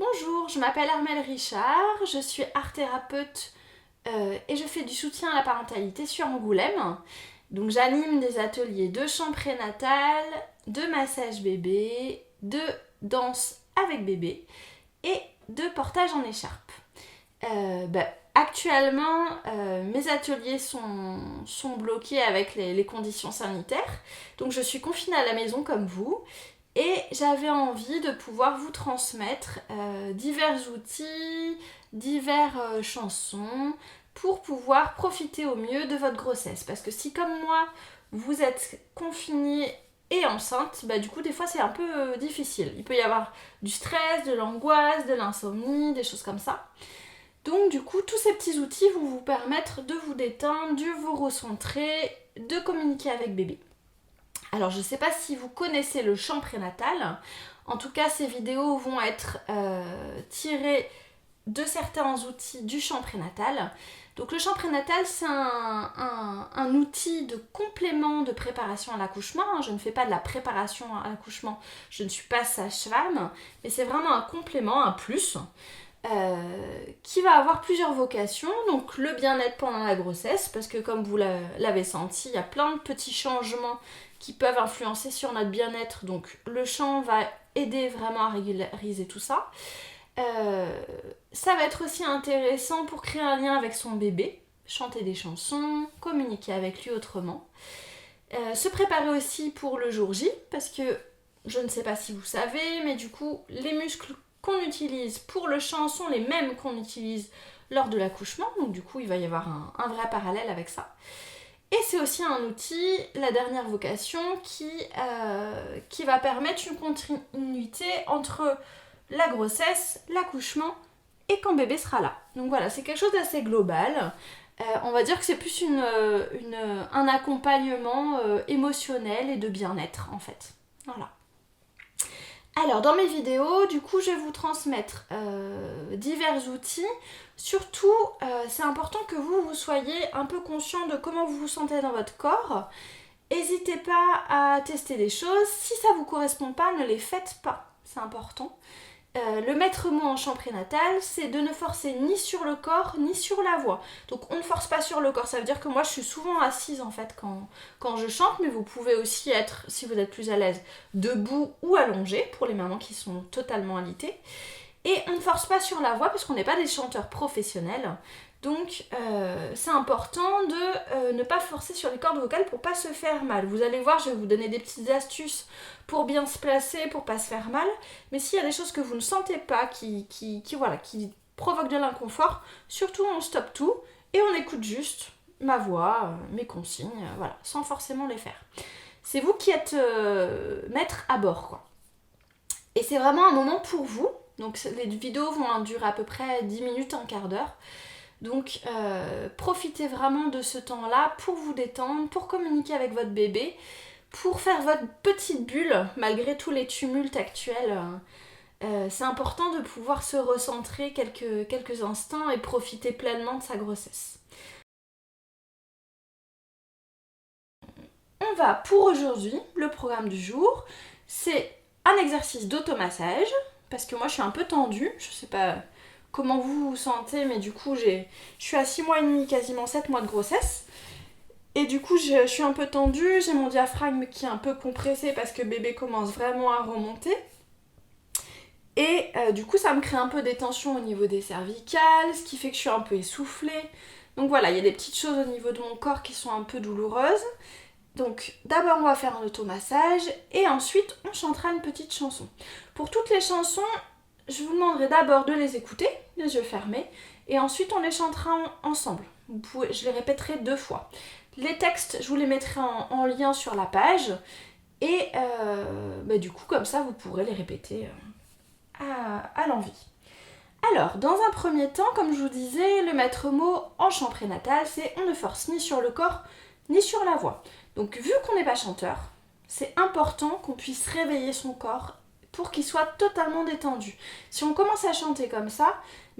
Bonjour, je m'appelle Armelle Richard, je suis art thérapeute et je fais du soutien à la parentalité sur Angoulême. Donc j'anime des ateliers de chant prénatal, de massage bébé, de danse avec bébé et de portage en écharpe. Actuellement, mes ateliers sont bloqués avec les conditions sanitaires, donc je suis confinée à la maison comme vous. Et j'avais envie de pouvoir vous transmettre divers outils, diverses chansons pour pouvoir profiter au mieux de votre grossesse. Parce que si comme moi, vous êtes confiné et enceinte, du coup des fois c'est un peu difficile. Il peut y avoir du stress, de l'angoisse, de l'insomnie, des choses comme ça. Donc du coup tous ces petits outils vont vous permettre de vous détendre, de vous recentrer, de communiquer avec bébé. Alors je ne sais pas si vous connaissez le chant prénatal, en tout cas ces vidéos vont être tirées de certains outils du chant prénatal. Donc le chant prénatal c'est un outil de complément de préparation à l'accouchement. Je ne fais pas de la préparation à l'accouchement, je ne suis pas sage-femme, mais c'est vraiment un complément, un plus. Qui va avoir plusieurs vocations, donc le bien-être pendant la grossesse, parce que comme vous l'avez senti, il y a plein de petits changements qui peuvent influencer sur notre bien-être, donc le chant va aider vraiment à régulariser tout ça. Ça va être aussi intéressant pour créer un lien avec son bébé, chanter des chansons, communiquer avec lui autrement. Se préparer aussi pour le jour J, parce que je ne sais pas si vous savez, mais du coup les muscles qu'on utilise pour le chant sont les mêmes qu'on utilise lors de l'accouchement, donc du coup il va y avoir un vrai parallèle avec ça. Et c'est aussi un outil, la dernière vocation, qui va permettre une continuité entre la grossesse, l'accouchement et quand bébé sera là. Donc voilà, c'est quelque chose d'assez global. On va dire que c'est plus un accompagnement émotionnel et de bien-être en fait. Voilà. Alors dans mes vidéos, du coup, je vais vous transmettre divers outils. Surtout, c'est important que vous soyez un peu conscient de comment vous vous sentez dans votre corps. N'hésitez pas à tester des choses. Si ça ne vous correspond pas, ne les faites pas. C'est important. Le maître mot en chant prénatal, c'est de ne forcer ni sur le corps ni sur la voix. Donc on ne force pas sur le corps, ça veut dire que moi je suis souvent assise en fait quand je chante, mais vous pouvez aussi être, si vous êtes plus à l'aise, debout ou allongé pour les mamans qui sont totalement alitées. Et on ne force pas sur la voix parce qu'on n'est pas des chanteurs professionnels. Donc c'est important de ne pas forcer sur les cordes vocales pour pas se faire mal. Vous allez voir, je vais vous donner des petites astuces pour bien se placer, pour pas se faire mal. Mais s'il y a des choses que vous ne sentez pas, qui provoquent de l'inconfort, surtout on stoppe tout et on écoute juste ma voix, mes consignes, voilà, sans forcément les faire. C'est vous qui êtes maître à bord, quoi. Et c'est vraiment un moment pour vous. Donc les vidéos vont durer à peu près 10 minutes, un quart d'heure. Donc profitez vraiment de ce temps-là pour vous détendre, pour communiquer avec votre bébé, pour faire votre petite bulle malgré tous les tumultes actuels. C'est important de pouvoir se recentrer quelques instants et profiter pleinement de sa grossesse. On va pour aujourd'hui, le programme du jour, c'est un exercice d'automassage, parce que moi je suis un peu tendue, je sais pas comment vous vous sentez, mais du coup je suis à 6 mois et demi, quasiment 7 mois de grossesse. Et du coup je suis un peu tendue, j'ai mon diaphragme qui est un peu compressé parce que bébé commence vraiment à remonter. Et du coup ça me crée un peu des tensions au niveau des cervicales, ce qui fait que je suis un peu essoufflée. Donc voilà, il y a des petites choses au niveau de mon corps qui sont un peu douloureuses. Donc d'abord on va faire un automassage et ensuite on chantera une petite chanson. Pour toutes les chansons, je vous demanderai d'abord de les écouter, les yeux fermés, et ensuite on les chantera ensemble. Je les répéterai 2 fois. Les textes, je vous les mettrai en lien sur la page, et du coup comme ça vous pourrez les répéter à l'envie. Alors, dans un premier temps, comme je vous disais, le maître mot en chant prénatal, c'est on ne force ni sur le corps ni sur la voix. Donc vu qu'on n'est pas chanteur, c'est important qu'on puisse réveiller son corps pour qu'il soit totalement détendu. Si on commence à chanter comme ça,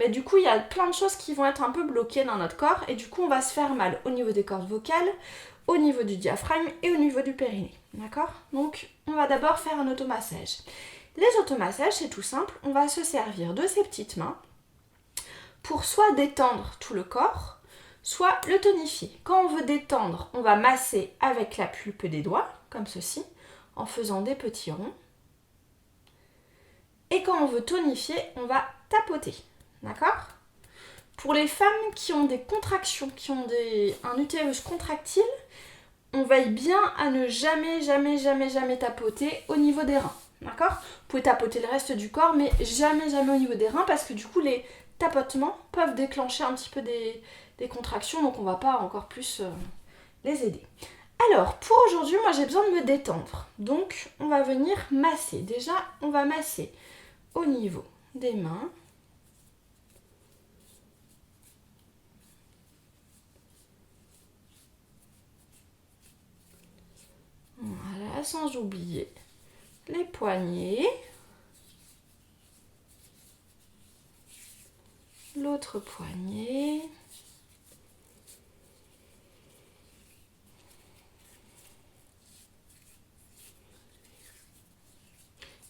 du coup il y a plein de choses qui vont être un peu bloquées dans notre corps et du coup on va se faire mal au niveau des cordes vocales, au niveau du diaphragme et au niveau du périnée. D'accord ? Donc on va d'abord faire un automassage. Les automassages, c'est tout simple. On va se servir de ces petites mains pour soit détendre tout le corps, soit le tonifier. Quand on veut détendre, on va masser avec la pulpe des doigts, comme ceci, en faisant des petits ronds. Et quand on veut tonifier, on va tapoter. D'accord ? Pour les femmes qui ont des contractions, qui ont un utérus contractile, on veille bien à ne jamais tapoter au niveau des reins. D'accord ? Vous pouvez tapoter le reste du corps, mais jamais au niveau des reins, parce que du coup, les tapotements peuvent déclencher un petit peu des contractions, donc on va pas encore plus les aider. Alors, pour aujourd'hui, moi j'ai besoin de me détendre. Donc, on va venir masser. Déjà, on va masser au niveau des mains. Voilà, sans oublier les poignets. L'autre poignet.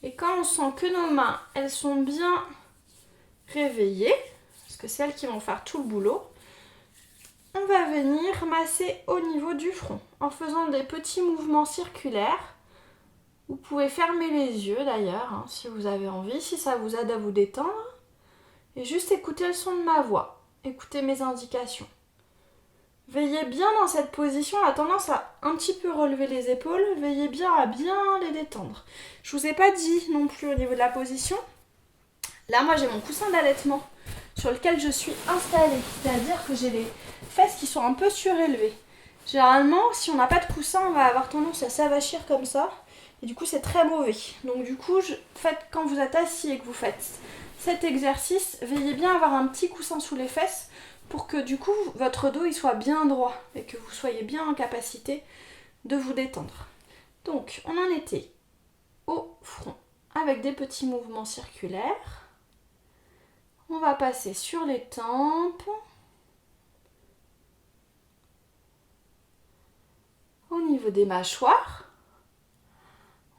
Et quand on sent que nos mains, elles sont bien réveillées, parce que c'est elles qui vont faire tout le boulot, on va venir masser au niveau du front, en faisant des petits mouvements circulaires. Vous pouvez fermer les yeux d'ailleurs, hein, si vous avez envie, si ça vous aide à vous détendre. Et juste écoutez le son de ma voix, écoutez mes indications. Veillez bien dans cette position, on a tendance à un petit peu relever les épaules, veillez bien à bien les détendre. Je vous ai pas dit non plus au niveau de la position. Là, moi j'ai mon coussin d'allaitement sur lequel je suis installée, c'est-à-dire que j'ai les fesses qui sont un peu surélevées. Généralement, si on n'a pas de coussin, on va avoir tendance à s'avachir comme ça, et du coup c'est très mauvais. Donc du coup, quand vous êtes assis et que vous faites cet exercice, veillez bien à avoir un petit coussin sous les fesses, pour que du coup votre dos il soit bien droit et que vous soyez bien en capacité de vous détendre. Donc on en était au front avec des petits mouvements circulaires. On va passer sur les tempes, au niveau des mâchoires.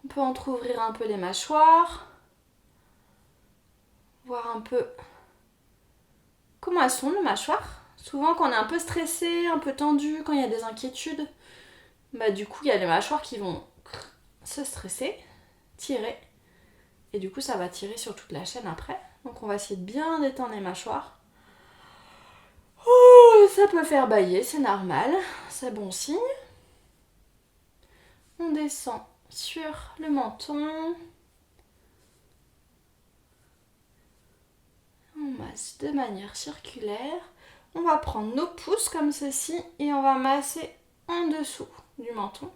On peut entrouvrir un peu les mâchoires, voir un peu comment elles sont les mâchoires. Souvent quand on est un peu stressé, un peu tendu, quand il y a des inquiétudes, du coup il y a les mâchoires qui vont se stresser, tirer, et du coup ça va tirer sur toute la chaîne après. Donc on va essayer de bien détendre les mâchoires. Oh, ça peut faire bâiller, c'est normal, c'est bon signe. On descend sur le menton. On masse de manière circulaire. On va prendre nos pouces comme ceci et on va masser en dessous du menton.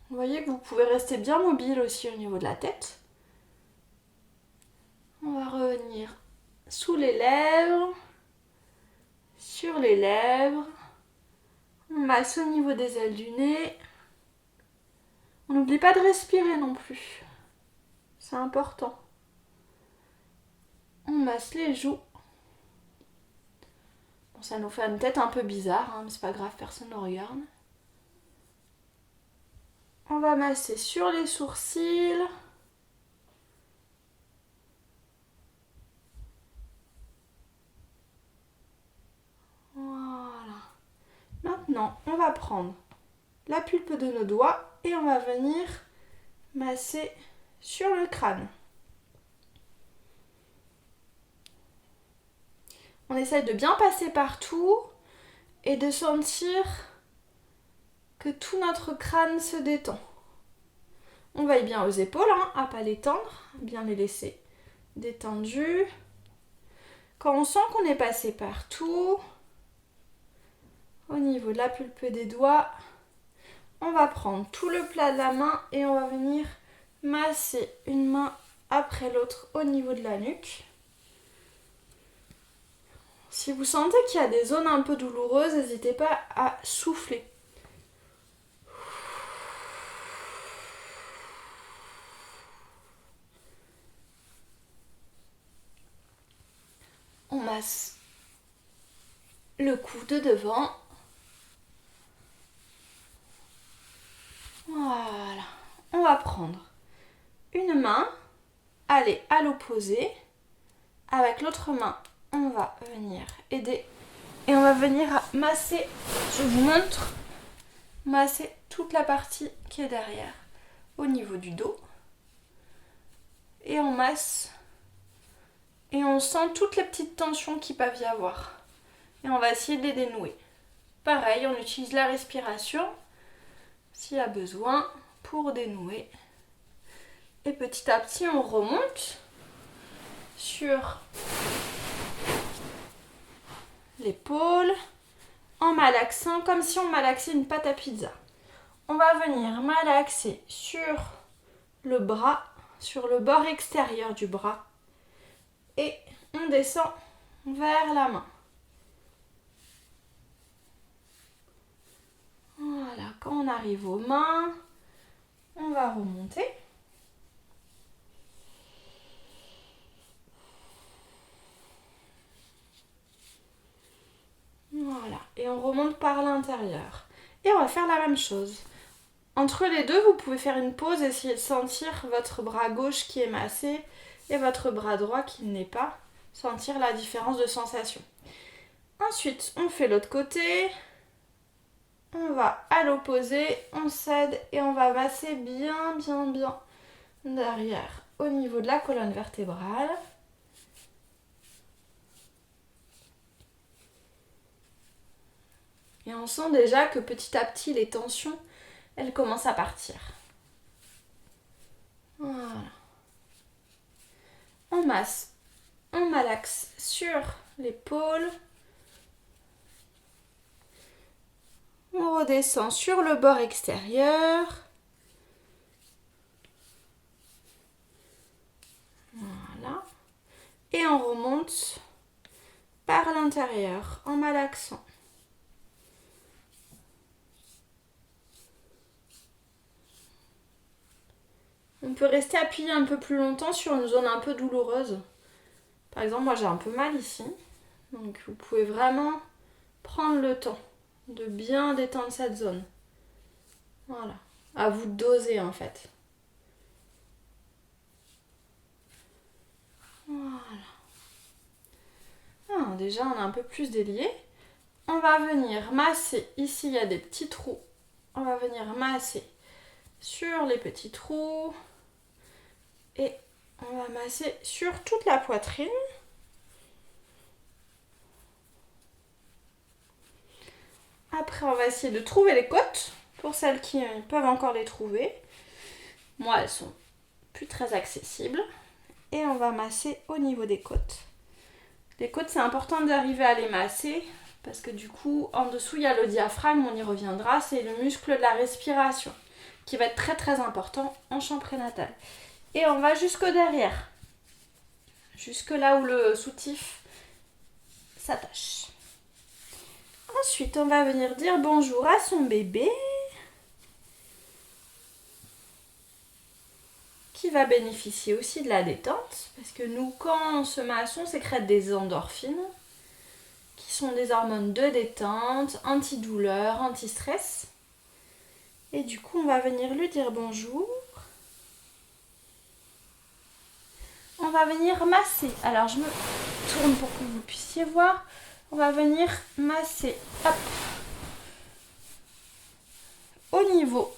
Vous voyez que vous pouvez rester bien mobile aussi au niveau de la tête. On va revenir sous les lèvres, sur les lèvres. On masse au niveau des ailes du nez. On n'oublie pas de respirer non plus. C'est important. On masse les joues. Bon, ça nous fait une tête un peu bizarre, hein, mais c'est pas grave, personne ne regarde. On va masser sur les sourcils. Voilà. Maintenant, on va prendre la pulpe de nos doigts et on va venir masser sur le crâne. On essaye de bien passer partout et de sentir que tout notre crâne se détend. On veille bien aux épaules, hein, à pas les tendre, bien les laisser détendues. Quand on sent qu'on est passé partout, au niveau de la pulpe des doigts, on va prendre tout le plat de la main et on va venir masser une main après l'autre au niveau de la nuque. Si vous sentez qu'il y a des zones un peu douloureuses, n'hésitez pas à souffler. On masse le cou de devant. Voilà. On va prendre une main, aller à l'opposé. Avec l'autre main, on va venir aider et on va venir masser, je vous montre, masser toute la partie qui est derrière au niveau du dos. Et on masse et on sent toutes les petites tensions qu'il peuvent y avoir. Et on va essayer de les dénouer. Pareil, on utilise la respiration s'il y a besoin pour dénouer. Et petit à petit, on remonte sur l'épaule en malaxant comme si on malaxait une pâte à pizza. On va venir malaxer sur le bras, sur le bord extérieur du bras et on descend vers la main. Voilà, quand on arrive aux mains, on va remonter. Voilà, et on remonte par l'intérieur. Et on va faire la même chose. Entre les deux, vous pouvez faire une pause, essayer de sentir votre bras gauche qui est massé et votre bras droit qui ne l'est pas. Sentir la différence de sensation. Ensuite, on fait l'autre côté. On va à l'opposé, on cède et on va masser bien derrière au niveau de la colonne vertébrale. Et on sent déjà que petit à petit, les tensions, elles commencent à partir. Voilà. On masse, on malaxe sur l'épaule. On redescend sur le bord extérieur. Voilà. Et on remonte par l'intérieur en malaxant. On peut rester appuyé un peu plus longtemps sur une zone un peu douloureuse. Par exemple, moi j'ai un peu mal ici. Donc vous pouvez vraiment prendre le temps de bien détendre cette zone. Voilà. À vous de doser en fait. Voilà. Ah, déjà on a un peu plus délié. On va venir masser. Ici il y a des petits trous. On va venir masser sur les petits trous. Et on va masser sur toute la poitrine. Après, on va essayer de trouver les côtes, pour celles qui peuvent encore les trouver. Moi, elles sont plus très accessibles. Et on va masser au niveau des côtes. Les côtes, c'est important d'arriver à les masser, parce que du coup, en dessous, il y a le diaphragme, on y reviendra. C'est le muscle de la respiration, qui va être très très important en chant prénatal. Et on va jusqu'au derrière, jusque là où le soutif s'attache. Ensuite, on va venir dire bonjour à son bébé qui va bénéficier aussi de la détente parce que nous, quand on se masse, on sécrète des endorphines qui sont des hormones de détente, antidouleur, anti-stress. Et du coup, on va venir lui dire bonjour. On va venir masser. Alors, je me tourne pour que vous puissiez voir. On va venir masser, hop, au niveau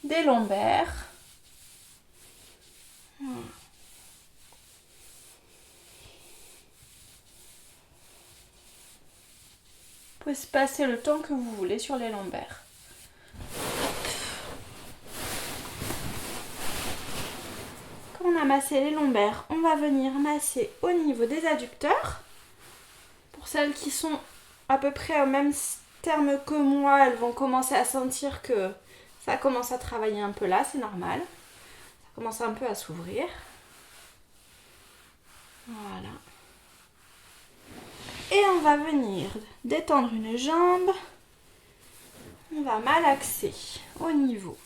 des lombaires. Voilà. Vous pouvez se passer le temps que vous voulez sur les lombaires. Quand on a massé les lombaires, on va venir masser au niveau des adducteurs. Pour celles qui sont à peu près au même terme que moi, elles vont commencer à sentir que ça commence à travailler un peu là, c'est normal. Ça commence un peu à s'ouvrir. Voilà. Et on va venir détendre une jambe. On va malaxer au niveau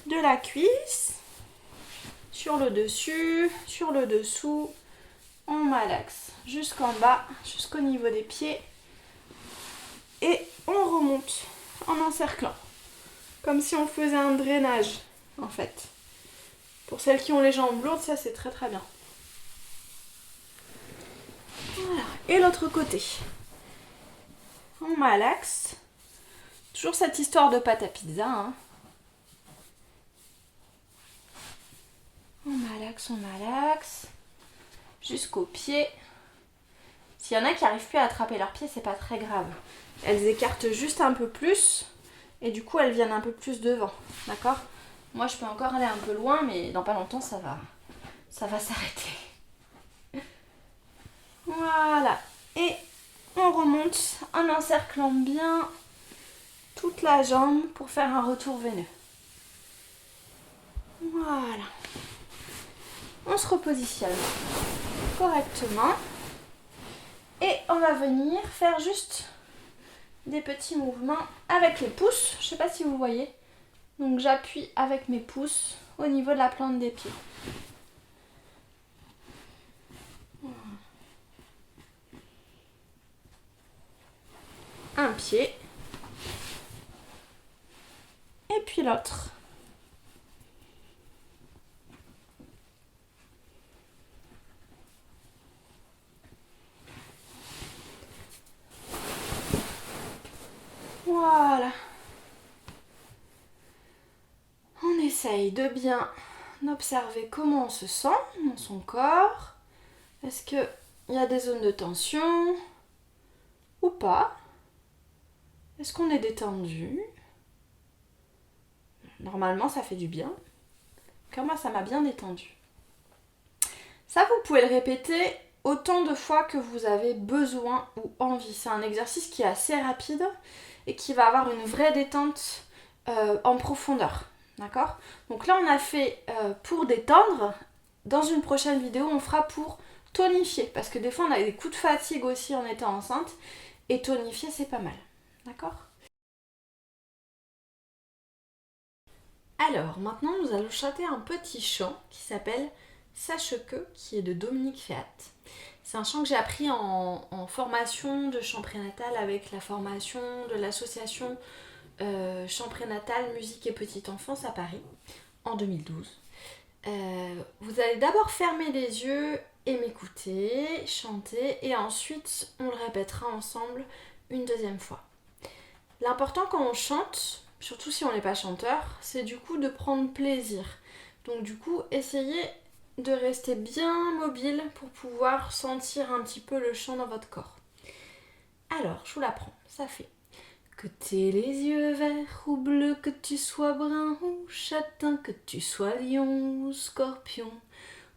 de la cuisse, sur le dessus, sur le dessous. On malaxe jusqu'en bas, jusqu'au niveau des pieds. Et on remonte en encerclant. Comme si on faisait un drainage, en fait. Pour celles qui ont les jambes lourdes, ça c'est très très bien. Voilà. Et l'autre côté. On malaxe. Toujours cette histoire de pâte à pizza. Hein. On malaxe. Jusqu'aux pieds. S'il y en a qui n'arrivent plus à attraper leurs pieds, c'est pas très grave. Elles écartent juste un peu plus. Et du coup, elles viennent un peu plus devant. D'accord ? Moi, je peux encore aller un peu loin, mais dans pas longtemps, ça va s'arrêter. Voilà. Et on remonte en encerclant bien toute la jambe pour faire un retour veineux. Voilà. On se repositionne correctement. Et on va venir faire juste des petits mouvements avec les pouces. Je ne sais pas si vous voyez. Donc j'appuie avec mes pouces au niveau de la plante des pieds. Un pied. Et puis l'autre. Voilà. On essaye de bien observer comment on se sent dans son corps. Est-ce qu'il y a des zones de tension ou pas? Est-ce qu'on est détendu? Normalement, ça fait du bien. Car moi, ça m'a bien détendu. Ça, vous pouvez le répéter autant de fois que vous avez besoin ou envie. C'est un exercice qui est assez rapide et qui va avoir une vraie détente en profondeur. D'accord? Donc là, on a fait pour détendre. Dans une prochaine vidéo, on fera pour tonifier. Parce que des fois, on a des coups de fatigue aussi en étant enceinte. Et tonifier, c'est pas mal. D'accord? Alors, maintenant, nous allons chanter un petit chant qui s'appelle Sache que, qui est de Dominique Féat. C'est un chant que j'ai appris en formation de chant prénatal avec la formation de l'association chant prénatal, musique et petite enfance à Paris en 2012. Vous allez d'abord fermer les yeux et m'écouter, chanter, et ensuite on le répétera ensemble une deuxième fois. L'important quand on chante, surtout si on n'est pas chanteur, c'est du coup de prendre plaisir. Donc du coup, essayez de rester bien mobile pour pouvoir sentir un petit peu le chant dans votre corps. Alors, je vous l'apprends, ça fait: que t'aies les yeux verts ou bleus, que tu sois brun ou châtain, que tu sois lion ou scorpion,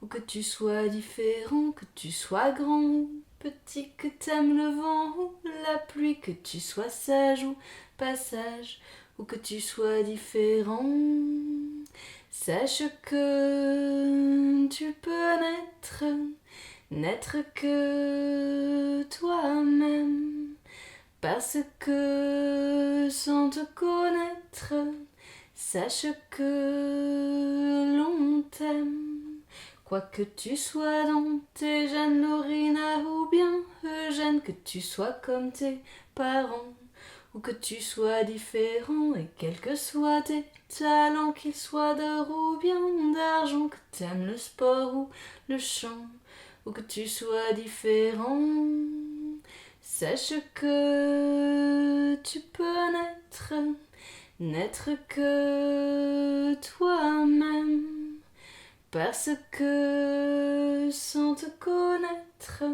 ou que tu sois différent, que tu sois grand ou petit, que t'aimes le vent ou la pluie, que tu sois sage ou pas sage, ou que tu sois différent. Sache que tu peux n'être que toi-même, parce que sans te connaître, sache que l'on t'aime. Quoi que tu sois dans tes gènes, Lorina ou bien Eugène, que tu sois comme tes parents, ou que tu sois différent, et quels que soient tes talents, qu'ils soient d'or ou bien d'argent, que t'aimes le sport ou le chant, ou que tu sois différent, sache que tu peux n'être que toi-même, parce que sans te connaître,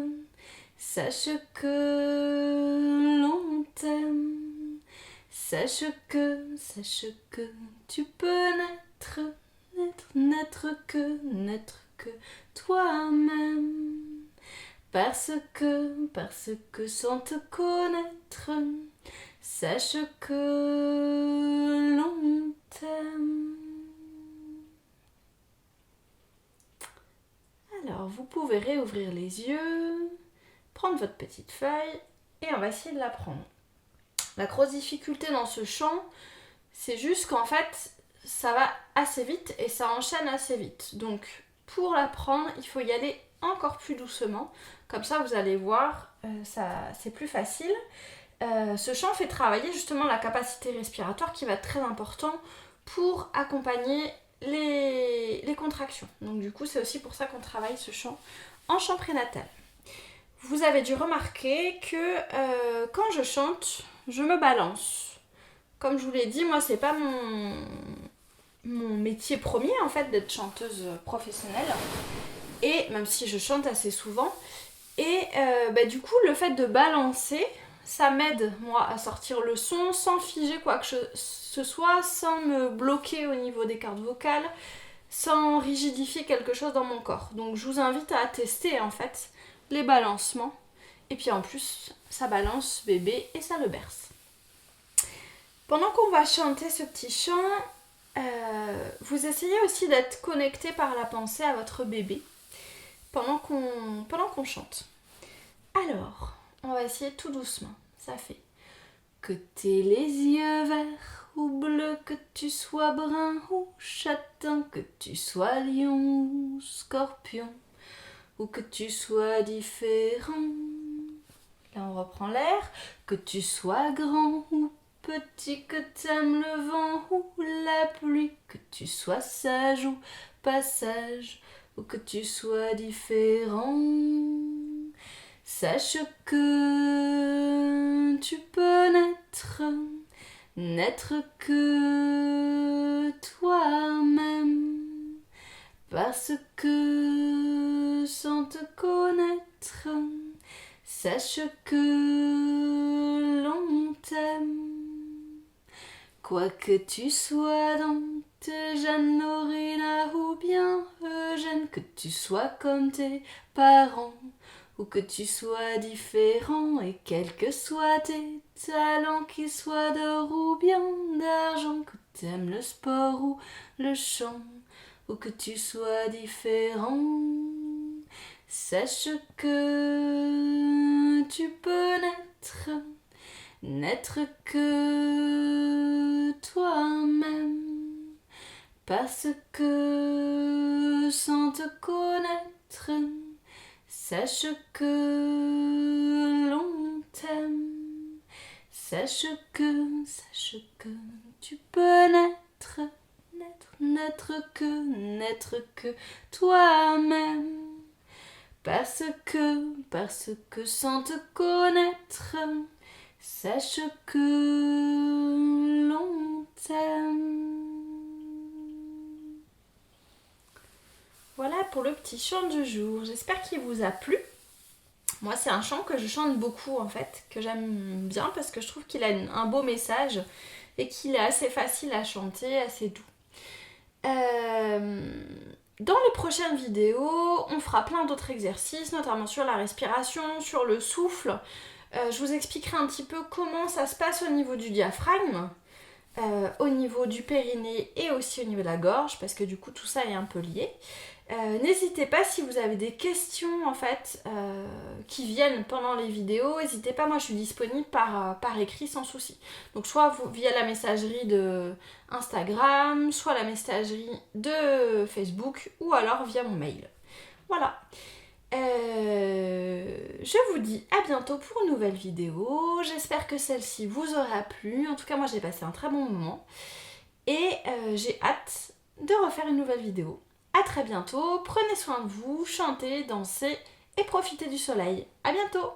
sache que l'on t'aime. Sache que tu peux n'être que toi-même. Parce que sans te connaître, sache que l'on t'aime. Alors, vous pouvez réouvrir les yeux, prendre votre petite feuille et on va essayer de la prendre. La grosse difficulté dans ce chant, c'est juste qu'en fait, ça va assez vite et ça enchaîne assez vite. Donc, pour la prendre, il faut y aller encore plus doucement. Comme ça, vous allez voir, c'est plus facile. Ce chant fait travailler justement la capacité respiratoire qui va être très important pour accompagner les contractions. Donc du coup, c'est aussi pour ça qu'on travaille ce chant en chant prénatal. Vous avez dû remarquer que quand je chante, je me balance. Comme je vous l'ai dit, moi, c'est pas mon métier premier en fait d'être chanteuse professionnelle. Et même si je chante assez souvent. Et du coup, le fait de balancer, ça m'aide, moi, à sortir le son sans figer quoi que ce soit, sans me bloquer au niveau des cordes vocales, sans rigidifier quelque chose dans mon corps. Donc je vous invite à tester en fait les balancements. Et puis en plus, ça balance bébé et ça le berce. Pendant qu'on va chanter ce petit chant, vous essayez aussi d'être connecté par la pensée à votre bébé pendant qu'on chante. Alors, on va essayer tout doucement. Ça fait que t'aies les yeux verts ou bleus, que tu sois brun ou châtain, que tu sois lion ou scorpion, ou que tu sois différent. Là, on reprend l'air. Que tu sois grand ou petit, que t'aimes le vent ou la pluie, que tu sois sage ou pas sage, ou que tu sois différent. Sache que tu peux n'être que toi-même, parce que sans te connaître, sache que l'on t'aime. Quoi que tu sois Dante, Jeanne, Norina ou bien Eugène, que tu sois comme tes parents, ou que tu sois différent, et quels que soient tes talents, qu'ils soient d'or ou bien d'argent, que t'aimes le sport ou le chant, ou que tu sois différent, sache que tu peux n'être que toi-même, parce que sans te connaître, sache que l'on t'aime. Sache que tu peux n'être que toi-même. Parce que sans te connaître, sache que l'on t'aime. Voilà pour le petit chant du jour. J'espère qu'il vous a plu. Moi, c'est un chant que je chante beaucoup en fait, que j'aime bien parce que je trouve qu'il a un beau message et qu'il est assez facile à chanter, assez doux. Dans les prochaines vidéos, on fera plein d'autres exercices, notamment sur la respiration, sur le souffle. Je vous expliquerai un petit peu comment ça se passe au niveau du diaphragme, au niveau du périnée et aussi au niveau de la gorge, parce que du coup tout ça est un peu lié. N'hésitez pas si vous avez des questions en fait qui viennent pendant les vidéos, n'hésitez pas, moi je suis disponible par écrit sans souci. Donc soit via la messagerie de Instagram, soit la messagerie de Facebook ou alors via mon mail. Voilà. Je vous dis à bientôt pour une nouvelle vidéo. J'espère que celle-ci vous aura plu. En tout cas moi j'ai passé un très bon moment. Et j'ai hâte de refaire une nouvelle vidéo. À très bientôt, prenez soin de vous, chantez, dansez et profitez du soleil. À bientôt!